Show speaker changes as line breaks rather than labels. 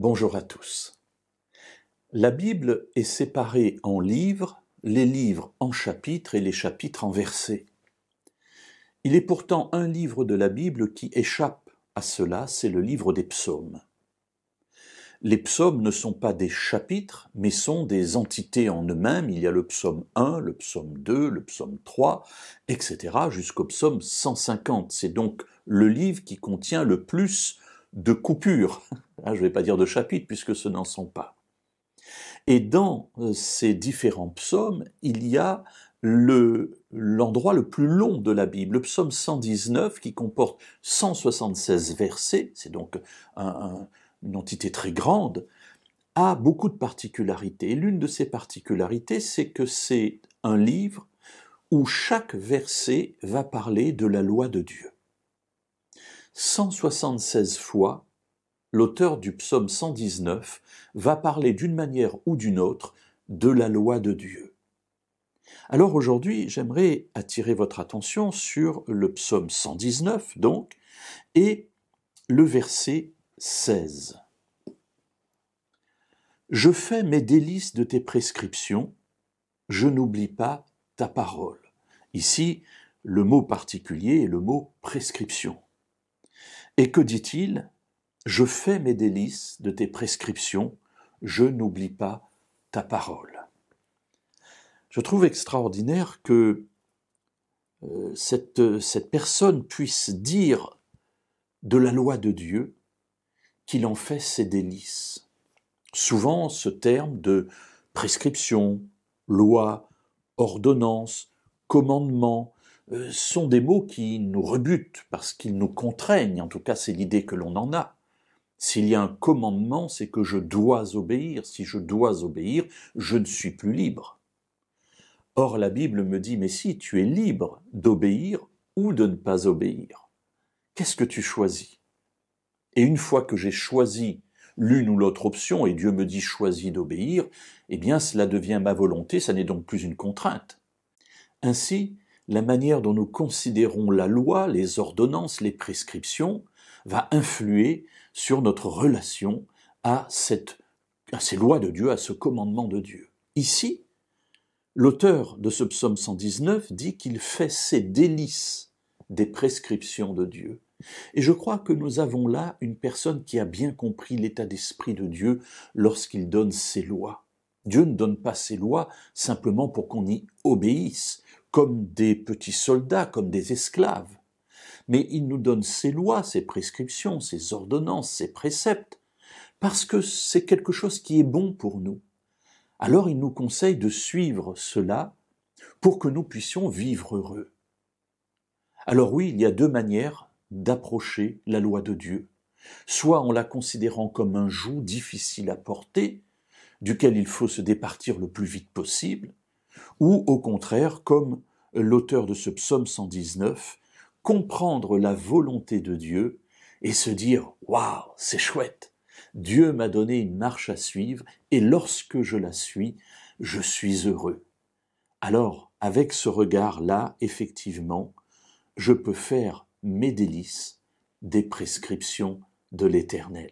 Bonjour à tous. La Bible est séparée en livres, les livres en chapitres et les chapitres en versets. Il est pourtant un livre de la Bible qui échappe à cela, c'est le livre des psaumes. Les psaumes ne sont pas des chapitres, mais sont des entités en eux-mêmes. Il y a le psaume 1, le psaume 2, le psaume 3, etc., jusqu'au psaume 150. C'est donc le livre qui contient le plus de coupures. Je ne vais pas dire de chapitres, puisque ce n'en sont pas. Et dans ces différents psaumes, il y a l'endroit le plus long de la Bible, le psaume 119, qui comporte 176 versets, c'est donc une entité très grande, a beaucoup de particularités. Et l'une de ces particularités, c'est que c'est un livre où chaque verset va parler de la loi de Dieu. 176 fois, l'auteur du psaume 119 va parler d'une manière ou d'une autre de la loi de Dieu. Alors aujourd'hui, j'aimerais attirer votre attention sur le psaume 119, donc, et le verset 16. « Je fais mes délices de tes prescriptions, je n'oublie pas ta parole. » Ici, le mot particulier est le mot prescription. Et que dit-il ? Je fais mes délices de tes prescriptions, je n'oublie pas ta parole. Je trouve extraordinaire que cette personne puisse dire de la loi de Dieu qu'il en fait ses délices. Souvent, ce terme de prescription, loi, ordonnance, commandement, sont des mots qui nous rebutent parce qu'ils nous contraignent, en tout cas c'est l'idée que l'on en a. S'il y a un commandement, c'est que je dois obéir. Si je dois obéir, je ne suis plus libre. Or, la Bible me dit, mais si, tu es libre d'obéir ou de ne pas obéir. Qu'est-ce que tu choisis ? Et une fois que j'ai choisi l'une ou l'autre option, et Dieu me dit choisis d'obéir, eh bien cela devient ma volonté, ça n'est donc plus une contrainte. Ainsi, la manière dont nous considérons la loi, les ordonnances, les prescriptions, va influer sur notre relation à ces lois de Dieu, à ce commandement de Dieu. Ici, l'auteur de ce psaume 119 dit qu'il fait ses délices des prescriptions de Dieu. Et je crois que nous avons là une personne qui a bien compris l'état d'esprit de Dieu lorsqu'il donne ses lois. Dieu ne donne pas ses lois simplement pour qu'on y obéisse, comme des petits soldats, comme des esclaves. Mais il nous donne ses lois, ses prescriptions, ses ordonnances, ses préceptes, parce que c'est quelque chose qui est bon pour nous. Alors il nous conseille de suivre cela pour que nous puissions vivre heureux. Alors oui, il y a deux manières d'approcher la loi de Dieu. Soit en la considérant comme un joug difficile à porter, duquel il faut se départir le plus vite possible, ou au contraire, comme l'auteur de ce psaume 119, comprendre la volonté de Dieu et se dire « Waouh, c'est chouette ! Dieu m'a donné une marche à suivre et lorsque je la suis, je suis heureux. » Alors, avec ce regard-là, effectivement, je peux faire mes délices des prescriptions de l'Éternel.